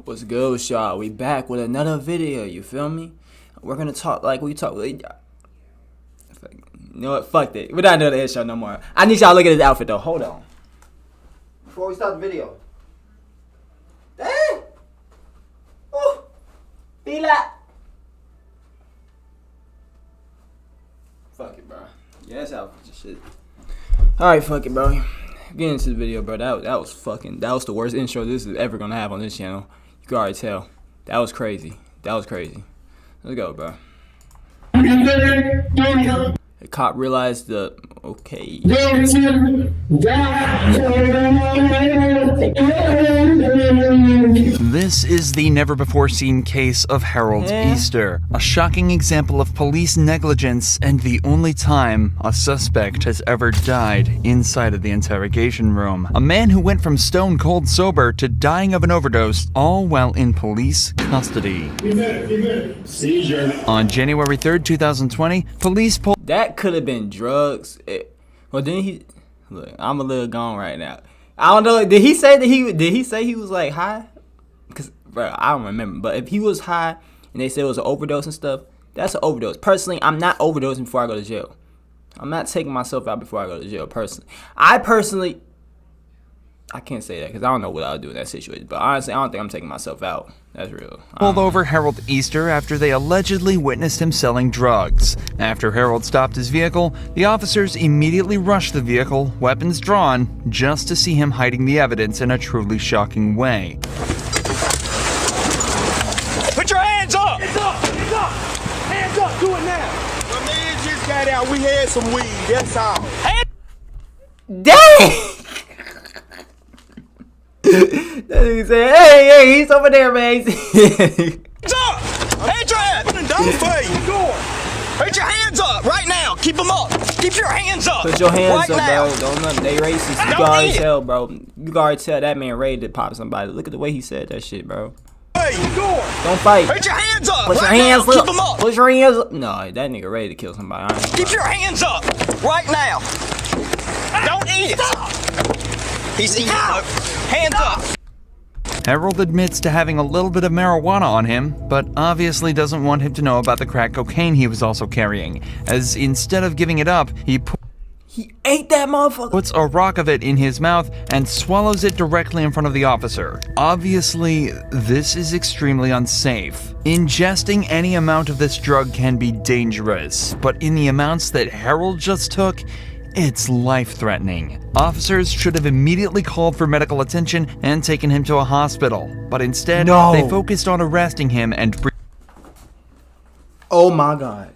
What's good, y'all? We back with another video, you feel me? We're gonna talk like we talk. You know what? Fuck that. We're not doing the intro no more. I need y'all to look at his outfit though. Hold on. Before we start the video. Damn! Ooh! Feel that? Fuck it, bro. Yeah, that's outfit just shit. Alright, fuck it, bro. Get into the video, bro. That was the worst intro this is ever gonna have on this channel. You can already tell. That was crazy. Let's go, bro. The cop realized the okay. This is the never-before-seen case of Harold Easter, a shocking example of police negligence and the only time a suspect has ever died inside of the interrogation room. A man who went from stone cold sober to dying of an overdose, all while in police custody. On January 3rd, 2020, police pulled... That could have been drugs. Well, then he... Look, I'm a little gone right now. I don't know. Did he say he was like high? Because, bro, I don't remember. But if he was high and they said it was an overdose and stuff, that's an overdose. Personally, I'm not overdosing before I go to jail. I'm not taking myself out before I go to jail, personally. I can't say that because I don't know what I would do in that situation. But honestly, I don't think I'm taking myself out. That's real. Pulled over Harold Easter after they allegedly witnessed him selling drugs. After Harold stopped his vehicle, the officers immediately rushed the vehicle, weapons drawn, just to see him hiding the evidence in a truly shocking way. Put your hands up! Hands up! Hands up! Hands up! Do it now! My man just got out. We had some weed. That's all. Dang! That nigga said, hey, he's over there, man. Hands up! Hands up! Don't face! Put your hands up right now! Keep them up! Keep your hands up! Put your hands right up, now. bro. Don't nothing. They racist. You can already tell, bro. You can already tell that man ready to pop somebody. Look at the way he said that shit, bro. Hey, don't fight. Put your hands up! Put your right hands now. up. Keep them up! Put your hands up. No, that nigga ready to kill somebody. Keep your hands up right now! Don't eat it! He's eating it. Hands up! Harold admits to having a little bit of marijuana on him, but obviously doesn't want him to know about the crack cocaine he was also carrying, as instead of giving it up, he ate that motherfucker. Puts a rock of it in his mouth and swallows it directly in front of the officer. Obviously, this is extremely unsafe. Ingesting any amount of this drug can be dangerous, but in the amounts that Harold just took, it's life-threatening. Officers should have immediately called for medical attention and taken him to a hospital, but instead, they focused on arresting him and... Oh my God.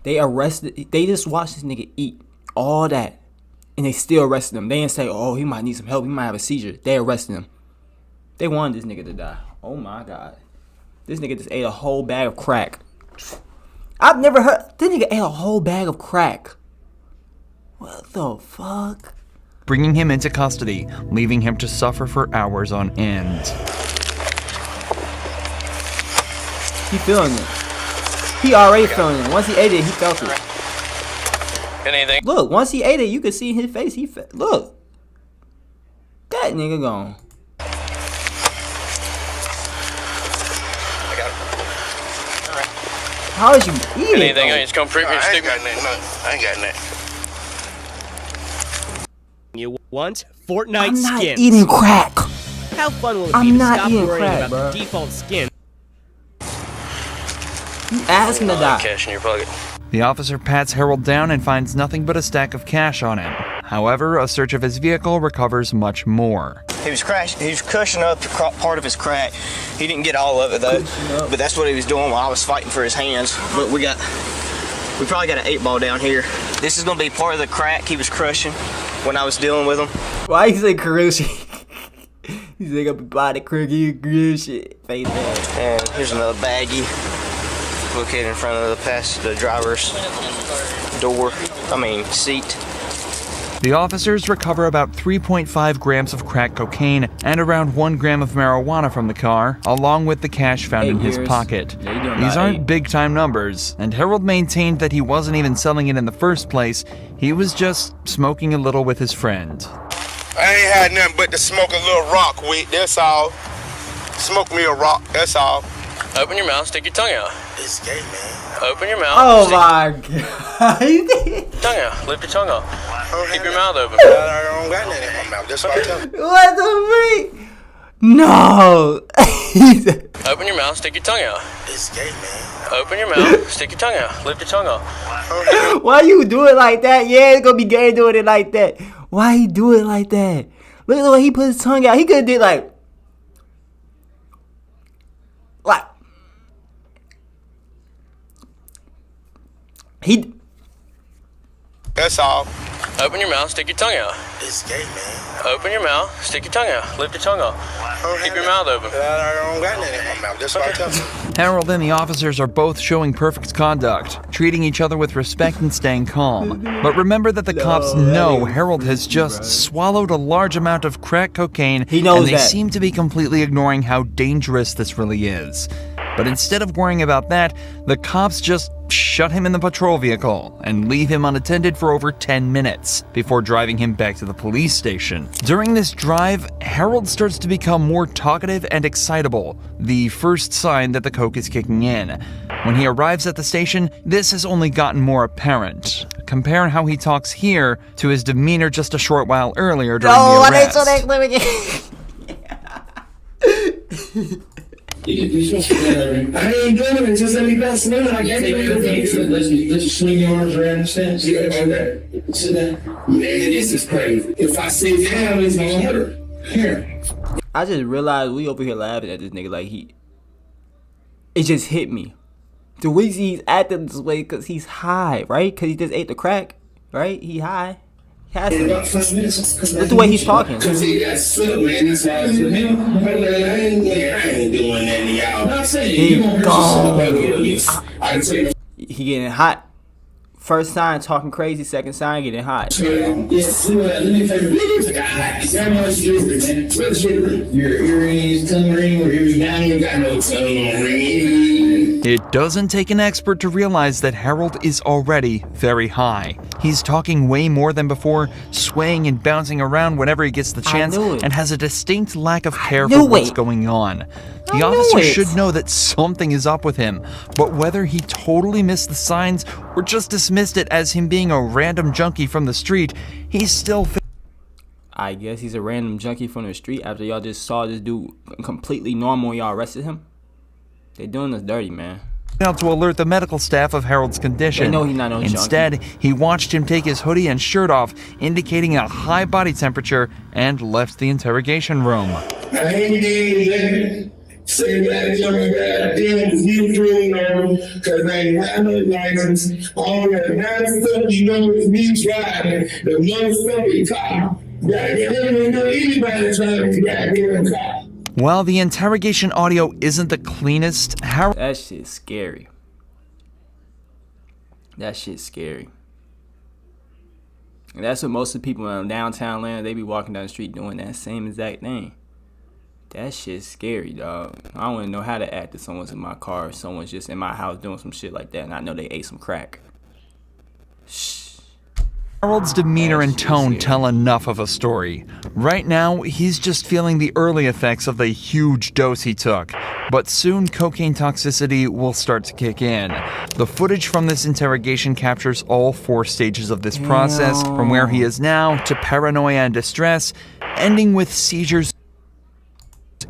They just watched this nigga eat all that, and they still arrested him. They didn't say, oh, he might need some help, he might have a seizure. They arrested him. They wanted this nigga to die. Oh my God. This nigga just ate a whole bag of crack. I've never heard... This nigga ate a whole bag of crack. What the fuck? Bringing him into custody, leaving him to suffer for hours on end. He feeling it. He already feeling it. Once he ate it, he felt it. Anything? Look, once he ate it, you could see in his face. Look. That nigga gone. I got it. All right. How did you eat it? Anything? Just come prick me and stick me. I ain't got nothing. You want Fortnite I'm not skins. eating crack. How fun will it I'm be to not stop eating worrying crack, about bro. the default skin? You asking to die. Cash in your pocket. The officer pats Harold down and finds nothing but a stack of cash on him. However, a search of his vehicle recovers much more. He was cushioning up part of his crack. He didn't get all of it though, but that's what he was doing while I was fighting for his hands. But we probably got an 8-ball down here. This is gonna be part of the crack he was crushing when I was dealing with him. Why you say crucial? He's like up body crucial shit. Face ass. And here's another baggie located in front of the driver's seat. The officers recover about 3.5 grams of crack cocaine and around 1 gram of marijuana from the car, along with the cash found in his pocket. These aren't big-time numbers, and Harold maintained that he wasn't even selling it in the first place. He was just smoking a little with his friend. I ain't had nothing but to smoke a little rock with, that's all. smoke me a rock, that's all. Open your mouth, stick your tongue out. It's gay, man. Open your mouth. Oh stick my god. your tongue out. Lift your tongue up. Keep your mouth open. I don't got nothing in my mouth, that's what I tell you. What the freak? No. Open your mouth, stick your tongue out. It's gay, man. Open your mouth, stick your tongue out. Lift your tongue up. Why you do it like that? Yeah, it's gonna be gay doing it like that. Why he do it like that? Look at the way he put his tongue out. He could have did like he. That's all. Open your mouth, stick your tongue out. It's gay, man. Open your mouth, stick your tongue out. Lift your tongue up. Keep your mouth open. I don't got nothing in my mouth, that's what I tell you. Harold and the officers are both showing perfect conduct, treating each other with respect and staying calm. But remember that the cops know Harold has just swallowed a large amount of crack cocaine, He knows and they that. seem to be completely ignoring how dangerous this really is. But instead of worrying about that, the cops just shut him in the patrol vehicle and leave him unattended for over 10 minutes before driving him back to the police station. During this drive, Harold starts to become more talkative and excitable, the first sign that the coke is kicking in. When he arrives at the station, this has only gotten more apparent. Compare how he talks here to his demeanor just a short while earlier during the arrest. I ain't doing it, just let me pass it on. I can't take it. Let's just swing your arms around the fence. Yeah, okay. Sit down. Man, this is crazy. If I sit down, it's gonna hurt. Here. I just realized we over here laughing at this nigga like it just hit me. The reason he's acting this way because he's high, right? Because he just ate the crack, right? He high. He has to. That's the way he's talking. Cause he got slipped, man. This house with him. I ain't doing that to y'all. I'm saying, He you gonna gone. hurt yourself. I can tell you. He getting hot. First sign talking crazy. Second sign getting hot. Yes, let me tell you, niggas got hot. That much different, man. What's different? Your earrings, tongue ring, or your down, you got no tongue ring. It doesn't take an expert to realize that Harold is already very high. He's talking way more than before, swaying and bouncing around whenever he gets the chance, knew it. and has a distinct lack of care knew for what's it. going on. The I officer knew it. should know that something is up with him, but whether he totally missed the signs or just dismissed it as him being a random junkie from the street, he's still I guess he's a random junkie from the street after y'all just saw this dude completely normal and y'all arrested him. They doing us dirty, man. failed to alert the medical staff of Harold's condition. They know he's not no junkie. Instead, he watched him take his hoodie and shirt off, indicating a high body temperature, and left the interrogation room. I ain't even say that young guy damn you doing now, cause I ain't had no license. All that bad stuff you know is me driving the motherfucking car. Goddamn, know anybody driving the goddamn car. While the interrogation audio isn't the cleanest, Harold That shit's scary. That shit's scary. And that's what most of the people in downtown land, they be walking down the street doing that same exact thing. That shit's scary, dog. I don't even know how to act if someone's in my car or someone's just in my house doing some shit like that and I know they ate some crack. Shh. Harold's demeanor and tone tell enough of a story. Right now, he's just feeling the early effects of the huge dose he took, but soon cocaine toxicity will start to kick in. The footage from this interrogation captures all 4 stages of this process, from where he is now to paranoia and distress, ending with seizures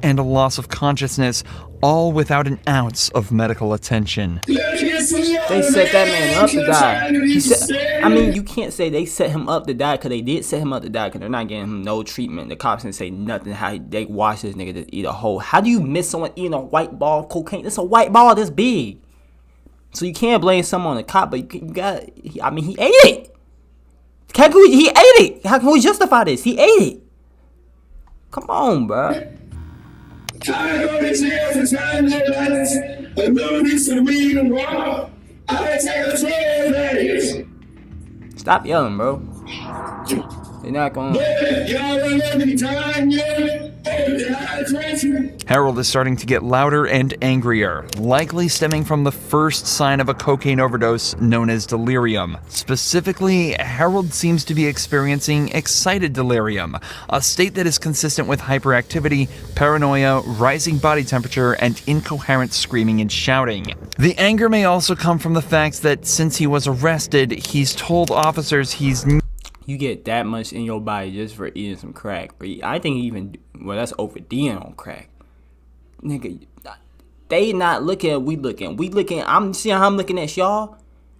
and a loss of consciousness, all without an ounce of medical attention. They set that man up to die. I mean, you can't say they set him up to die because they did set him up to die because they're not getting him no treatment. The cops didn't say nothing how they watched this nigga to eat a whole. How do you miss someone eating a white ball of cocaine? It's a white ball this big. So you can't blame someone on the cop, but you got. I mean, he ate it. He ate it. How can we justify this? He ate it. Come on, bro. I go to jail for trying to license, but nobody's to read and wrong. I take a trail that is. Stop yelling, bro. They're not going. Y'all don't have any time yet. Harold is starting to get louder and angrier, likely stemming from the first sign of a cocaine overdose known as delirium. Specifically, Harold seems to be experiencing excited delirium, a state that is consistent with hyperactivity, paranoia, rising body temperature, and incoherent screaming and shouting. The anger may also come from the fact that since he was arrested, he's told officers he's You get that much in your body just for eating some crack. But I think even, well, that's ODing on crack. Nigga, they not looking at we looking. I'm seeing how I'm looking at y'all.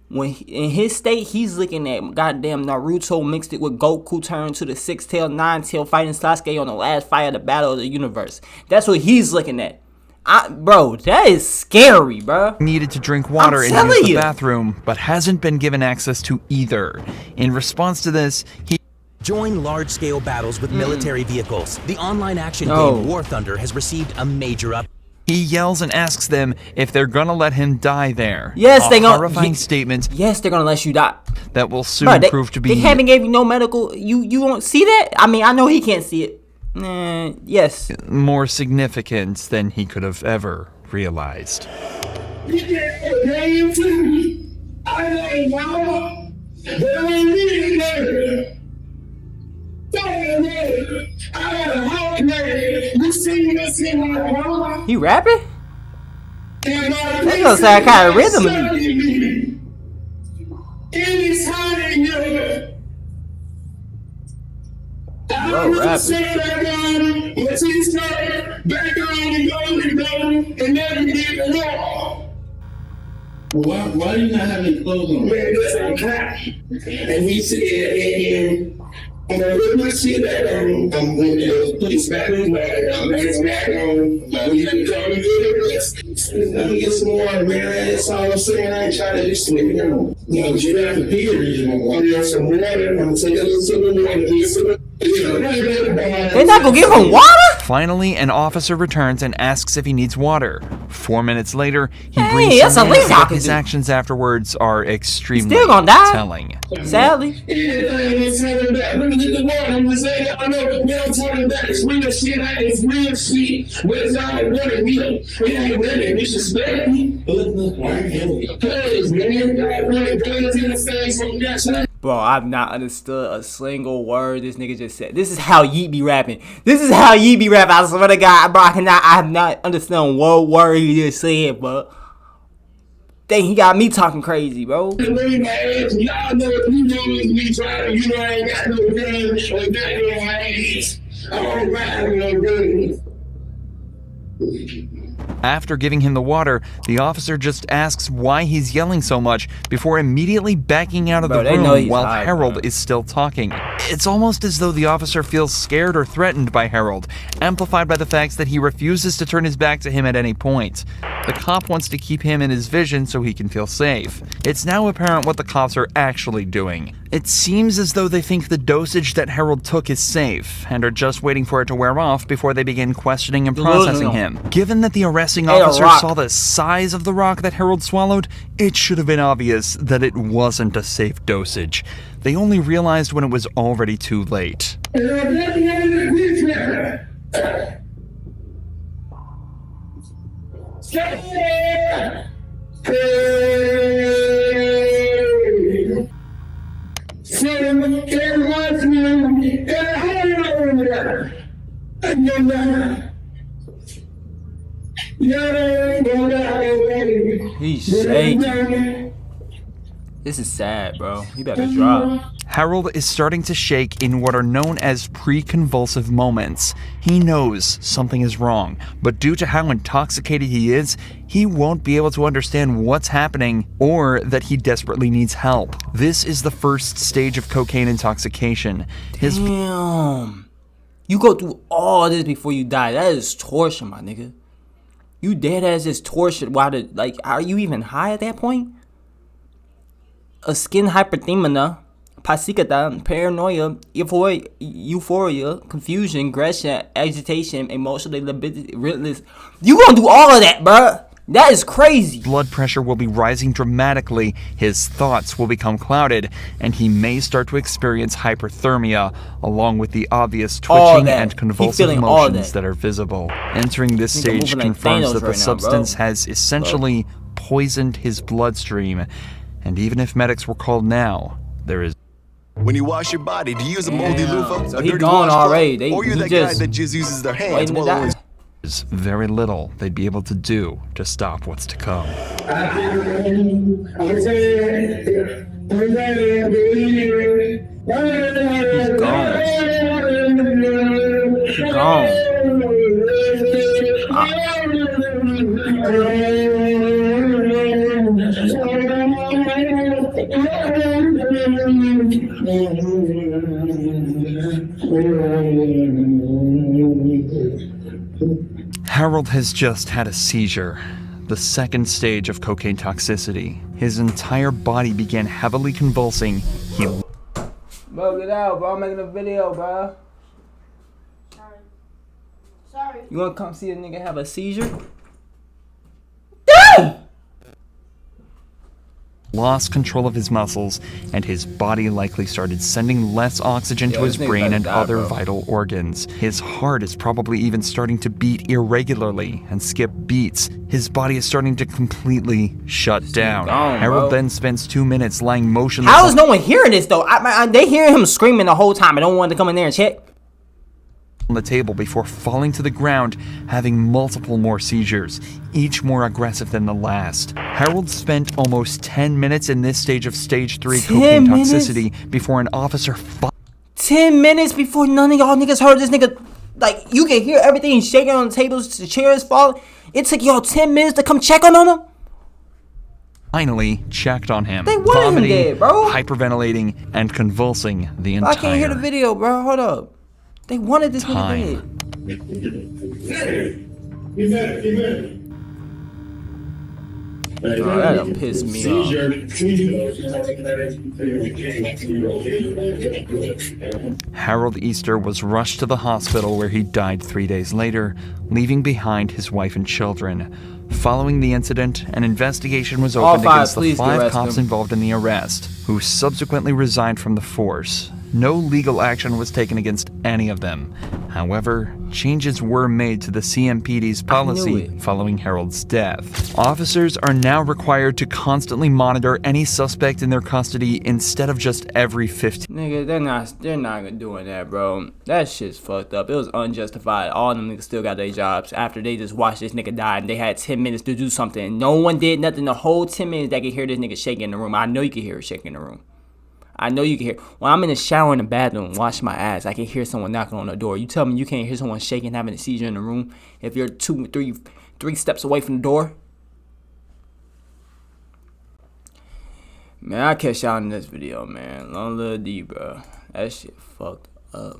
When in his state, he's looking at goddamn Naruto mixed it with Goku turned to the 6-tail, 9-tail fighting Sasuke on the last fight of the Battle of the Universe. That's what he's looking at. Bro, that is scary, bro. Needed to drink water and use the bathroom, but hasn't been given access to either. In response to this, he join large-scale battles with military vehicles. The online action game War Thunder has received a major up. He yells and asks them if they're gonna let him die there. Yes, they're gonna. Horrifying statement. Yes, they're gonna let you die. That will soon prove to be. They haven't gave you no medical. You won't see that. I mean, I know he can't see it. Yes. More significant than he could have ever realized. He rapping? That gonna sound kind of rhythm to me. Bro, rapping. Why do you not have any clothes on? Man, that's on top. And he said, and I look my shit at him. I'm going to put his back on. I'm back on. But we didn't come to do this. Let me get some more, man. That's all I'm saying. I ain't trying to just sleep down. You know, you have to be a reason. I'm going to get some water. I'm going to take a little sip of water. They're not gonna give him water? Finally, an officer returns and asks if he needs water. 4 minutes later, he Hey, brings that's some the least I in, but can his do. actions afterwards are extremely still gonna die. telling. Sadly. Bro, I've not understood a single word this nigga just said. This is how Yeet be rapping. This is how Yeet be rapping. I swear to God, bro, I have not understood one word he just said, bro. Dang, he got me talking crazy, bro. Y'all know if you know me trying, you know I ain't got no guns or goddamn hands. I don't ride no guns. After giving him the water, the officer just asks why he's yelling so much before immediately backing out of the room while Harold is still talking. It's almost as though the officer feels scared or threatened by Harold, amplified by the fact that he refuses to turn his back to him at any point. The cop wants to keep him in his vision so he can feel safe. It's now apparent what the cops are actually doing. It seems as though they think the dosage that Harold took is safe, and are just waiting for it to wear off before they begin questioning and processing him. Given that the arresting officer saw the size of the rock that Harold swallowed, it should have been obvious that it wasn't a safe dosage. They only realized when it was already too late. He's shaking. This is sad, bro. He better drop. Harold is starting to shake in what are known as pre-convulsive moments. He knows something is wrong, but due to how intoxicated he is, he won't be able to understand what's happening or that he desperately needs help. This is the first stage of cocaine intoxication. Damn. You go through all this before you die. That is torture, my nigga. You dead ass is tortured. Are you even high at that point? A skin hyperthemia, psychedelic, paranoia, euphoria, confusion, aggression, agitation, emotional lability, relentless. You gonna do all of that, bruh. That is crazy. Blood pressure will be rising dramatically, his thoughts will become clouded, and he may start to experience hyperthermia, along with the obvious twitching and convulsive motions that are visible. Entering this stage confirms that the substance has essentially poisoned his bloodstream, and even if medics were called now, there is... When you wash your body, do you use a moldy loofah, So a he dirty gone already. washcloth, or you're that guy that just uses their hands while always... There's very little they'd be able to do to stop what's to come. He's gone. Harold has just had a seizure, the second stage of cocaine toxicity. His entire body began heavily convulsing. Bro, get out, bro. I'm making a video, bro. Sorry. You wanna come see a nigga have a seizure? Damn! Lost control of his muscles, and his body likely started sending less oxygen to his brain and other vital organs. His heart is probably even starting to beat irregularly and skip beats. His body is starting to completely shut down. Harold then spends 2 minutes lying motionless. How is no one hearing this though? They hearing him screaming the whole time. I don't want to come in there and check. On the table before falling to the ground, having multiple more seizures, each more aggressive than the last. Harold spent almost 10 minutes in this stage of stage 3 cocaine toxicity before an officer 10 minutes before none of y'all niggas heard this nigga. Like, you can hear everything shaking on the tables, the chairs falling. It took y'all 10 minutes to come check on him? finally checked on him, they wanted vomiting, him dead, bro. hyperventilating, and convulsing the entire I can't hear the video, bro. Hold up. They wanted this nigga dead. Oh, that'll piss me off. Harold Easter was rushed to the hospital where he died 3 days later, leaving behind his wife and children. Following the incident, an investigation was opened against the 5 cops involved in the arrest, who subsequently resigned from the force. No legal action was taken against any of them. However, changes were made to the CMPD's policy following Harold's death. Officers are now required to constantly monitor any suspect in their custody instead of just every 15. Nigga, they're not doing that, bro. That shit's fucked up. It was unjustified. All them niggas still got their jobs after they just watched this nigga die and they had 10 minutes to do something. And no one did nothing the whole 10 minutes that could hear this nigga shaking in the room. I know you can hear it shaking in the room. I know you can hear. When I'm in the shower in the bathroom, washing my ass, I can hear someone knocking on the door. You tell me you can't hear someone shaking, having a seizure in the room if you're 2, 3 steps away from the door? Man, I'll catch y'all in this video, man. Long little D, bro. That shit fucked up.